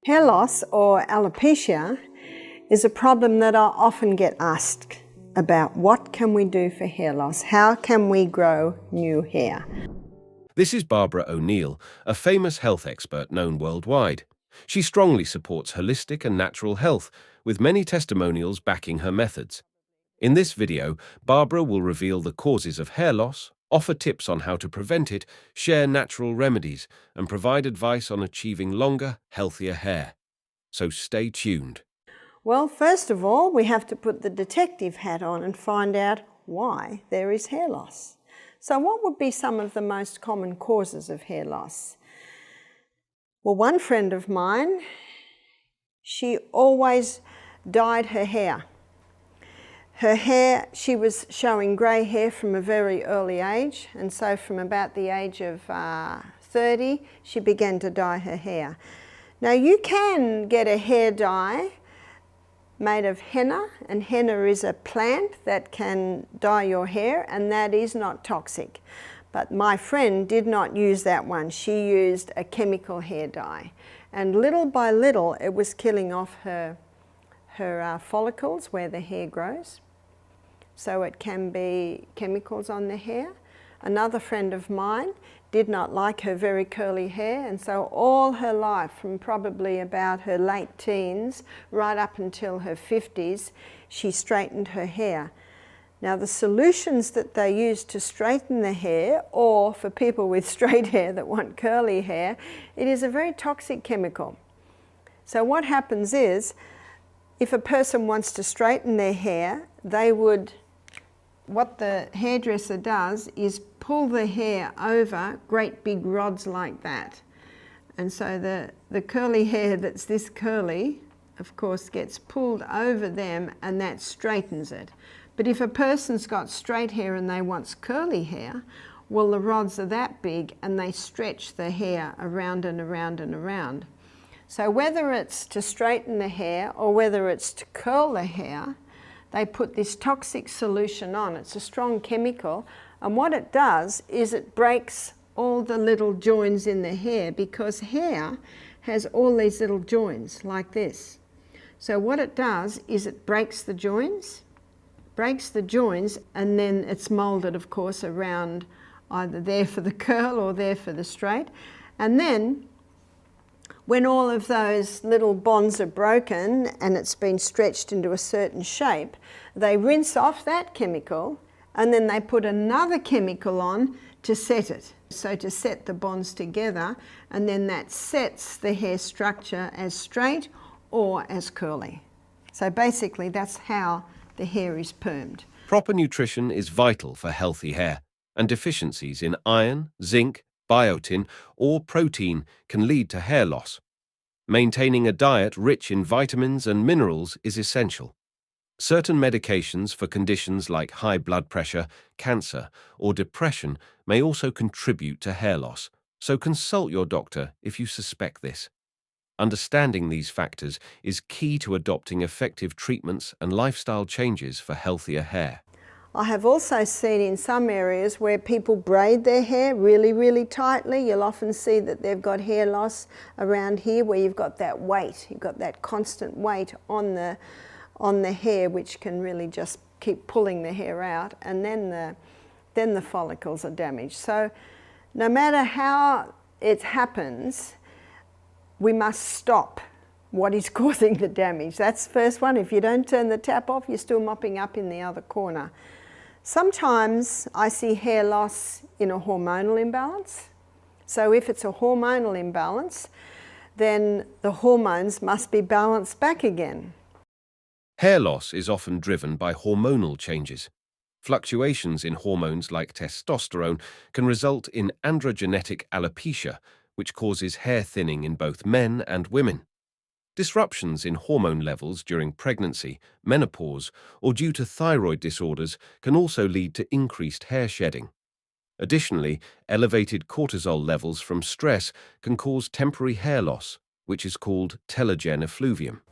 Hair loss, or alopecia, is a problem that I often get asked about. What can we do for hair loss? How can we grow new hair? This is Barbara O'Neill, a famous health expert known worldwide. She strongly supports holistic and natural health, with many testimonials backing her methods. In this video, Barbara will reveal the causes of hair loss, offer tips on how to prevent it, share natural remedies, and provide advice on achieving longer, healthier hair. So stay tuned. Well, first of all, we have to put the detective hat on and find out why there is hair loss. So what would be some of the most common causes of hair loss? Well, one friend of mine, she always dyed her hair. Her hair, she was showing grey hair from a very early age, and so from about the age of 30, she began to dye her hair. Now you can get a hair dye made of henna, and henna is a plant that can dye your hair, and that is not toxic. But my friend did not use that one. She used a chemical hair dye, and little by little it was killing off her follicles where the hair grows. So it can be chemicals on the hair. Another friend of mine did not like her very curly hair, and so all her life, from probably about her late teens right up until her 50s, she straightened her hair. Now the solutions that they use to straighten the hair, or for people with straight hair that want curly hair, it is a very toxic chemical. So what happens is, if a person wants to straighten their hair, what the hairdresser does is pull the hair over great big rods like that. And so the curly hair that's this curly, of course, gets pulled over them, and that straightens it. But if a person's got straight hair and they want curly hair, well, the rods are that big and they stretch the hair around and around and around. So whether it's to straighten the hair or whether it's to curl the hair, they put this toxic solution on. It's a strong chemical, and what it does is it breaks all the little joints in the hair, because hair has all these little joints like this. So what it does is it breaks the joints, and then it's molded, of course, around either there for the curl or there for the straight. And then when all of those little bonds are broken and it's been stretched into a certain shape, they rinse off that chemical, and then they put another chemical on to set it. So to set the bonds together, and then that sets the hair structure as straight or as curly. So basically that's how the hair is permed. Proper nutrition is vital for healthy hair, and deficiencies in iron, zinc, biotin, or protein can lead to hair loss. Maintaining a diet rich in vitamins and minerals is essential. Certain medications for conditions like high blood pressure, cancer, or depression may also contribute to hair loss, so consult your doctor if you suspect this. Understanding these factors is key to adopting effective treatments and lifestyle changes for healthier hair. I have also seen in some areas where people braid their hair really, really tightly. You'll often see that they've got hair loss around here, where you've got that weight, you've got that constant weight on the hair, which can really just keep pulling the hair out, and then the follicles are damaged. So no matter how it happens, we must stop what is causing the damage. That's the first one. If you don't turn the tap off, you're still mopping up in the other corner. Sometimes I see hair loss in a hormonal imbalance. So if it's a hormonal imbalance, then the hormones must be balanced back again. Hair loss is often driven by hormonal changes. Fluctuations in hormones like testosterone can result in androgenetic alopecia, which causes hair thinning in both men and women. Disruptions in hormone levels during pregnancy, menopause, or due to thyroid disorders can also lead to increased hair shedding. Additionally, elevated cortisol levels from stress can cause temporary hair loss, which is called telogen effluvium.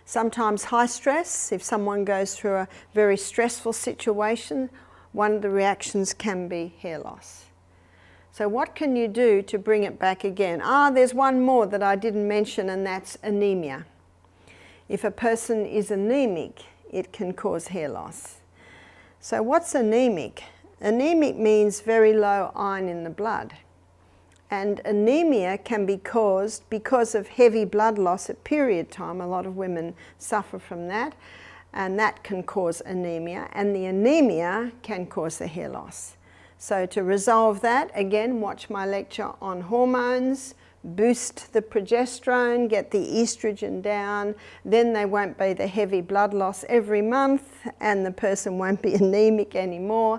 Sometimes high stress, if someone goes through a very stressful situation, one of the reactions can be hair loss. So what can you do to bring it back again? There's one more that I didn't mention, and that's anemia. If a person is anemic, it can cause hair loss. So what's anemic? Anemic means very low iron in the blood. And anemia can be caused because of heavy blood loss at period time. A lot of women suffer from that, and that can cause anemia, and the anemia can cause the hair loss. So to resolve that, again, watch my lecture on hormones, boost the progesterone, get the estrogen down, then there won't be the heavy blood loss every month, and the person won't be anemic anymore,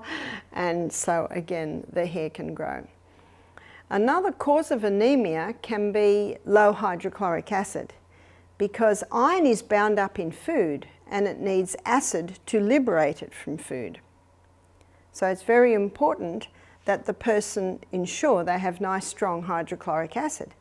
and so again, the hair can grow. Another cause of anemia can be low hydrochloric acid, because iron is bound up in food and it needs acid to liberate it from food. So it's very important that the person ensure they have nice strong hydrochloric acid.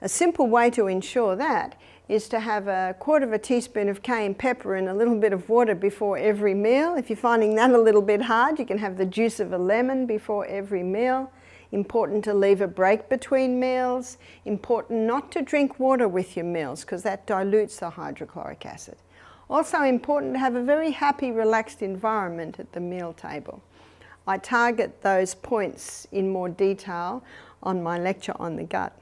A simple way to ensure that is to have 1/4 teaspoon of cayenne pepper in a little bit of water before every meal. If you're finding that a little bit hard, you can have the juice of a lemon before every meal. Important to leave a break between meals. Important not to drink water with your meals because that dilutes the hydrochloric acid. Also important to have a very happy, relaxed environment at the meal table. I target those points in more detail on my lecture on the gut.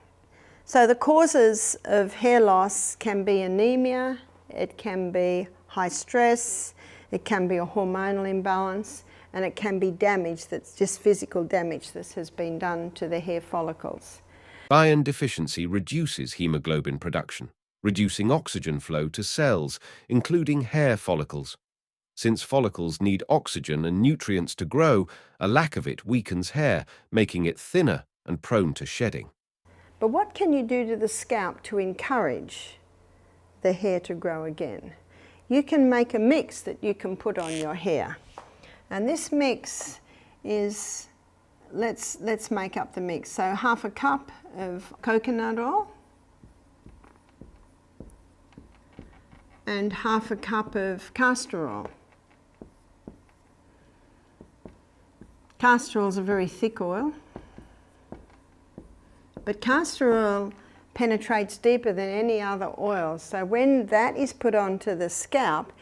So the causes of hair loss can be anemia, it can be high stress, it can be a hormonal imbalance, and it can be damage that's just physical damage that has been done to the hair follicles. Iron deficiency reduces hemoglobin production, reducing oxygen flow to cells, including hair follicles. Since follicles need oxygen and nutrients to grow, a lack of it weakens hair, making it thinner and prone to shedding. But what can you do to the scalp to encourage the hair to grow again? You can make a mix that you can put on your hair. And this mix is, let's make up the mix. So 1/2 cup of coconut oil and 1/2 cup of castor oil. Castor oil is a very thick oil, but castor oil penetrates deeper than any other oil. So when that is put onto the scalp,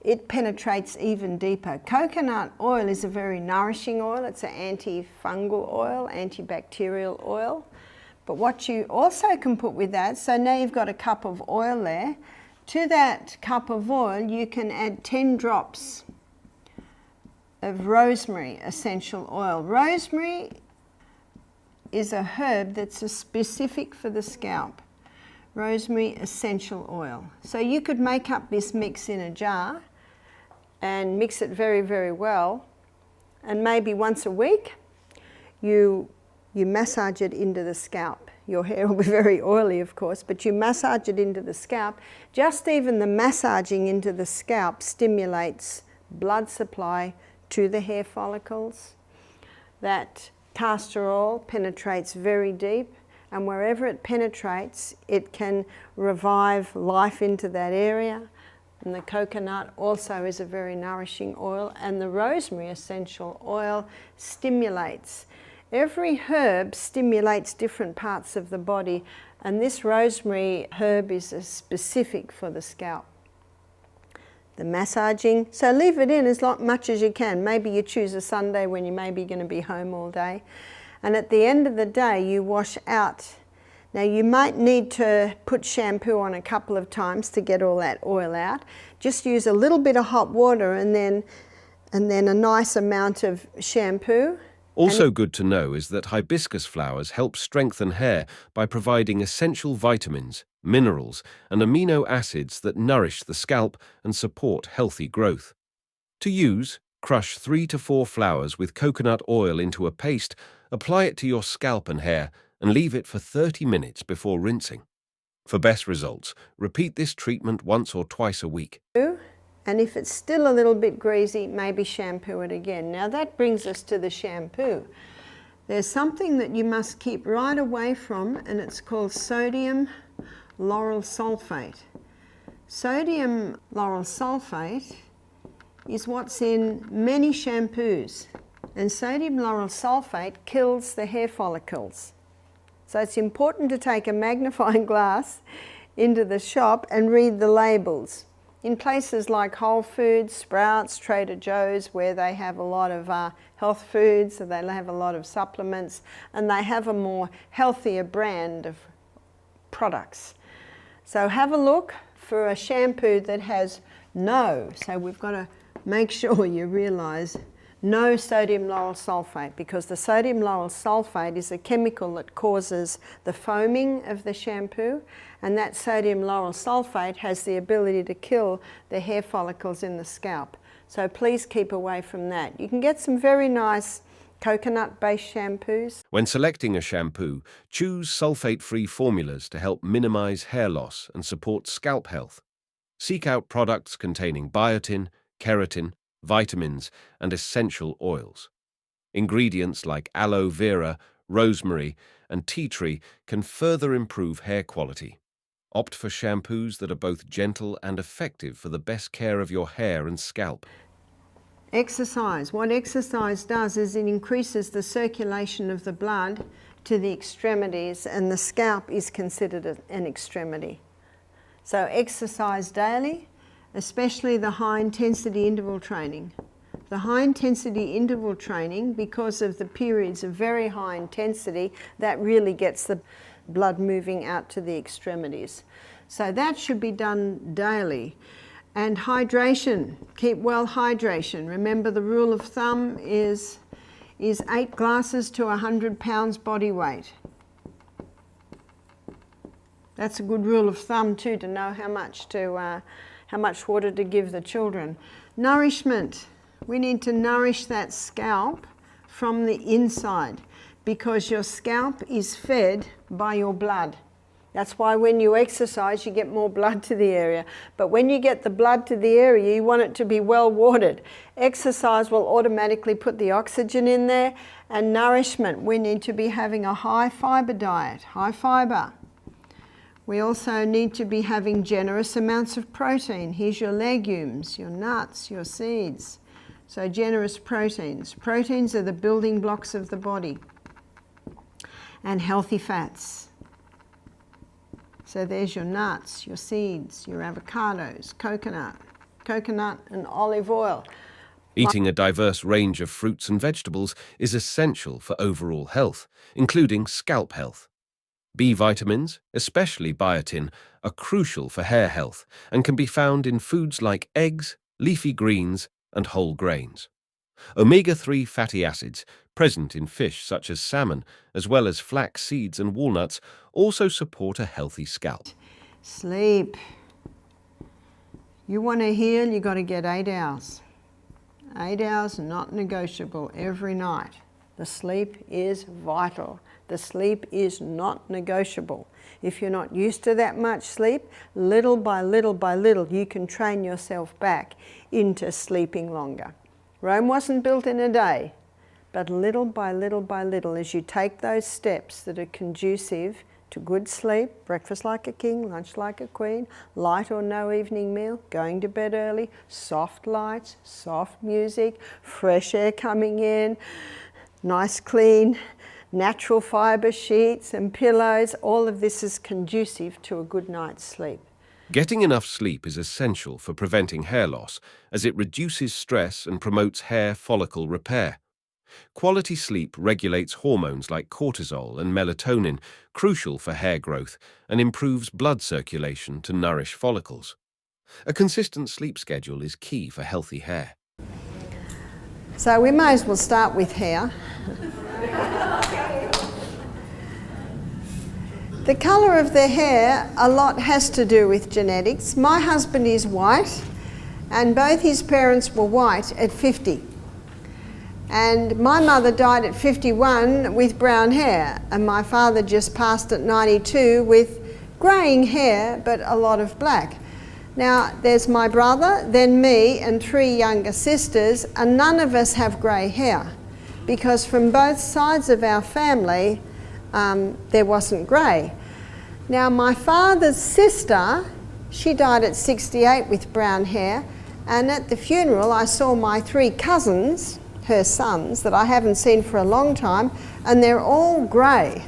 it penetrates even deeper. Coconut oil is a very nourishing oil. It's an antifungal oil, antibacterial oil. But what you also can put with that, so now you've got a cup of oil there. To that cup of oil, you can add 10 drops of rosemary essential oil. Rosemary is a herb that's specific for the scalp. Rosemary essential oil. So you could make up this mix in a jar and mix it very, very well, and maybe once a week you massage it into the scalp. Your hair will be very oily, of course, but you massage it into the scalp. Just even the massaging into the scalp stimulates blood supply to the hair follicles. That castor oil penetrates very deep, and wherever it penetrates, it can revive life into that area. And the coconut also is a very nourishing oil, and the rosemary essential oil stimulates. Every herb stimulates different parts of the body, and this rosemary herb is specific for the scalp. The massaging, so leave it in as much as you can. Maybe you choose a Sunday when you may be going to be home all day. And at the end of the day, you wash out. Now you might need to put shampoo on a couple of times to get all that oil out. Just use a little bit of hot water and then a nice amount of shampoo. Also good to know is that hibiscus flowers help strengthen hair by providing essential vitamins, minerals, and amino acids that nourish the scalp and support healthy growth. To use, crush 3 to 4 flowers with coconut oil into a paste, apply it to your scalp and hair, and leave it for 30 minutes before rinsing. For best results, repeat this treatment once or twice a week. And if it's still a little bit greasy, maybe shampoo it again. Now that brings us to the shampoo. There's something that you must keep right away from, and it's called sodium lauryl sulfate. Sodium lauryl sulfate is what's in many shampoos. And sodium lauryl sulfate kills the hair follicles. So it's important to take a magnifying glass into the shop and read the labels. In places like Whole Foods, Sprouts, Trader Joe's, where they have a lot of health foods, so they have a lot of supplements, and they have a more healthier brand of products. So have a look for a shampoo that has no, so we've got to make sure you realise no sodium lauryl sulfate, because the sodium lauryl sulfate is a chemical that causes the foaming of the shampoo, and that sodium lauryl sulfate has the ability to kill the hair follicles in the scalp. So please keep away from that. You can get some very nice coconut-based shampoos. When selecting a shampoo, choose sulfate-free formulas to help minimize hair loss and support scalp health. Seek out products containing biotin, keratin, vitamins, and essential oils. Ingredients like aloe vera, rosemary, and tea tree can further improve hair quality. Opt for shampoos that are both gentle and effective for the best care of your hair and scalp. Exercise. What exercise does is it increases the circulation of the blood to the extremities, and the scalp is considered an extremity. So exercise daily, especially the high-intensity interval training. The high-intensity interval training, because of the periods of very high intensity, that really gets the blood moving out to the extremities. So that should be done daily. And hydration, keep well hydration. Remember, the rule of thumb is 8 glasses to 100 pounds body weight. That's a good rule of thumb too, to know how much water to give the children. Nourishment. We need to nourish that scalp from the inside, because your scalp is fed by your blood. That's why when you exercise, you get more blood to the area. But when you get the blood to the area, you want it to be well watered. Exercise will automatically put the oxygen in there. And nourishment, we need to be having a high fibre diet, high fibre. We also need to be having generous amounts of protein. Here's your legumes, your nuts, your seeds. So generous proteins. Proteins are the building blocks of the body. And healthy fats. So there's your nuts, your seeds, your avocados, coconut and olive oil. Eating a diverse range of fruits and vegetables is essential for overall health, including scalp health. B vitamins, especially biotin, are crucial for hair health and can be found in foods like eggs, leafy greens, and whole grains. Omega-3 fatty acids, present in fish such as salmon, as well as flax seeds and walnuts, also support a healthy scalp. Sleep. You want to heal, you got to get 8 hours. 8 hours, not negotiable every night. The sleep is vital. The sleep is not negotiable. If you're not used to that much sleep, little by little by little, you can train yourself back into sleeping longer. Rome wasn't built in a day, but little by little by little, as you take those steps that are conducive to good sleep, breakfast like a king, lunch like a queen, light or no evening meal, going to bed early, soft lights, soft music, fresh air coming in, nice clean, natural fibre sheets and pillows, all of this is conducive to a good night's sleep. Getting enough sleep is essential for preventing hair loss, as it reduces stress and promotes hair follicle repair. Quality sleep regulates hormones like cortisol and melatonin, crucial for hair growth, and improves blood circulation to nourish follicles. A consistent sleep schedule is key for healthy hair. So we may as well start with hair. The colour of the hair, a lot has to do with genetics. My husband is white, and both his parents were white at 50. And my mother died at 51 with brown hair, and my father just passed at 92 with greying hair, but a lot of black. Now, there's my brother, then me, and 3 younger sisters, and none of us have grey hair, because from both sides of our family, there wasn't grey. Now, my father's sister, she died at 68 with brown hair, and at the funeral I saw my 3 cousins her sons that I haven't seen for a long time, and they're all grey.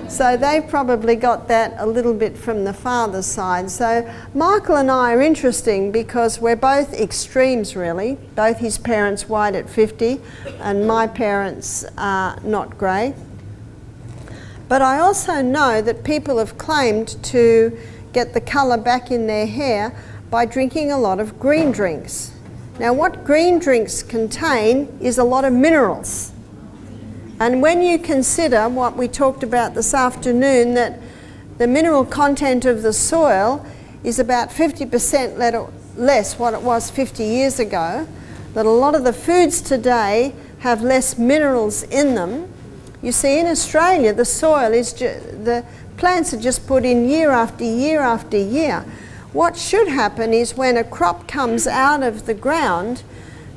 So they've probably got that a little bit from the father's side. So Michael and I are interesting because we're both extremes really. Both his parents white at 50 and my parents are not grey. But I also know that people have claimed to get the colour back in their hair by drinking a lot of green drinks. Now what green drinks contain is a lot of minerals. And when you consider what we talked about this afternoon, that the mineral content of the soil is about 50% less what it was 50 years ago, that a lot of the foods today have less minerals in them. You see, in Australia, the soil is the plants are just put in year after year after year. What should happen is when a crop comes out of the ground,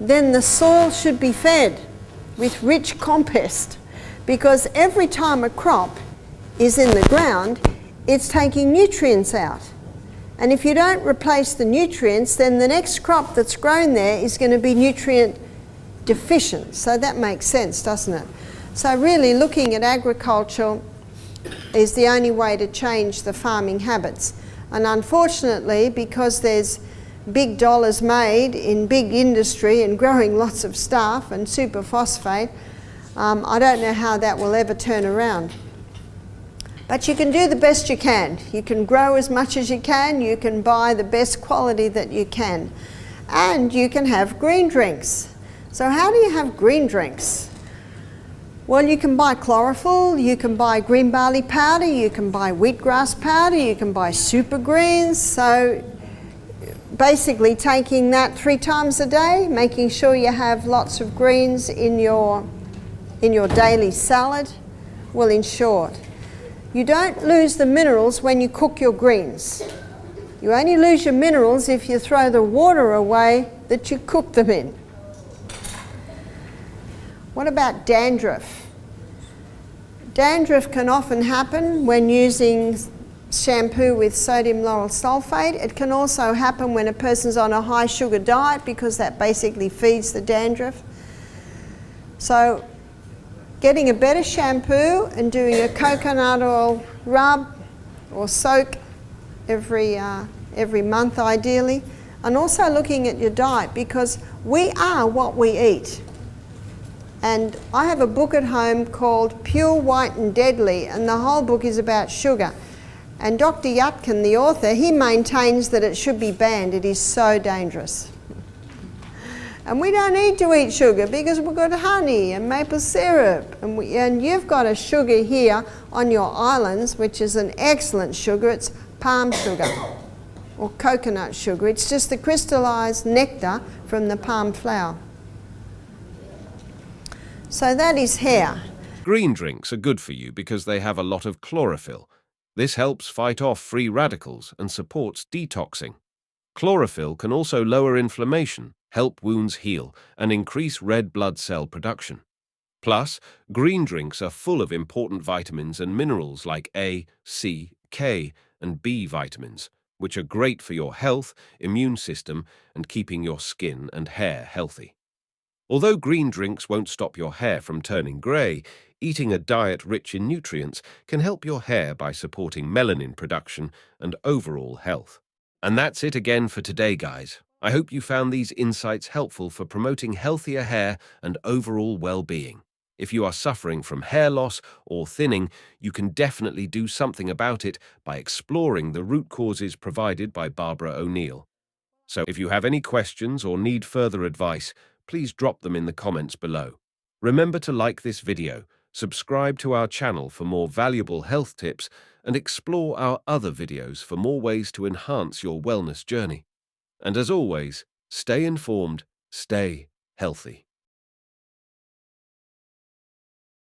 then the soil should be fed with rich compost, because every time a crop is in the ground, it's taking nutrients out. And if you don't replace the nutrients, then the next crop that's grown there is going to be nutrient deficient. So that makes sense, doesn't it? So really looking at agriculture is the only way to change the farming habits. And unfortunately, because there's big dollars made in big industry and growing lots of staff and superphosphate, I don't know how that will ever turn around. But you can do the best you can. You can grow as much as you can, you can buy the best quality that you can, and you can have green drinks. So how do you have green drinks? Well, you can buy chlorophyll, you can buy green barley powder, you can buy wheatgrass powder, you can buy super greens. So basically taking that 3 times a day, making sure you have lots of greens in your daily salad will ensure it. You don't lose the minerals when you cook your greens. You only lose your minerals if you throw the water away that you cook them in. What about dandruff? Dandruff can often happen when using shampoo with sodium lauryl sulfate. It can also happen when a person's on a high sugar diet, because that basically feeds the dandruff. So getting a better shampoo and doing a coconut oil rub or soak every month ideally, and also looking at your diet, because we are what we eat. And I have a book at home called Pure, White and Deadly, and the whole book is about sugar. And Dr. Yatkin, the author, he maintains that it should be banned. It is so dangerous. And we don't need to eat sugar because we've got honey and maple syrup. And you've got a sugar here on your islands, which is an excellent sugar. It's palm sugar or coconut sugar. It's just the crystallized nectar from the palm flower. So that is hair. Green drinks are good for you because they have a lot of chlorophyll. This helps fight off free radicals and supports detoxing. Chlorophyll can also lower inflammation, help wounds heal, and increase red blood cell production. Plus, green drinks are full of important vitamins and minerals like A, C, K, and B vitamins, which are great for your health, immune system, and keeping your skin and hair healthy. Although green drinks won't stop your hair from turning grey, eating a diet rich in nutrients can help your hair by supporting melanin production and overall health. And that's it again for today, guys. I hope you found these insights helpful for promoting healthier hair and overall well-being. If you are suffering from hair loss or thinning, you can definitely do something about it by exploring the root causes provided by Barbara O'Neill. So if you have any questions or need further advice, please drop them in the comments below. Remember to like this video, subscribe to our channel for more valuable health tips, and explore our other videos for more ways to enhance your wellness journey. And as always, stay informed, stay healthy.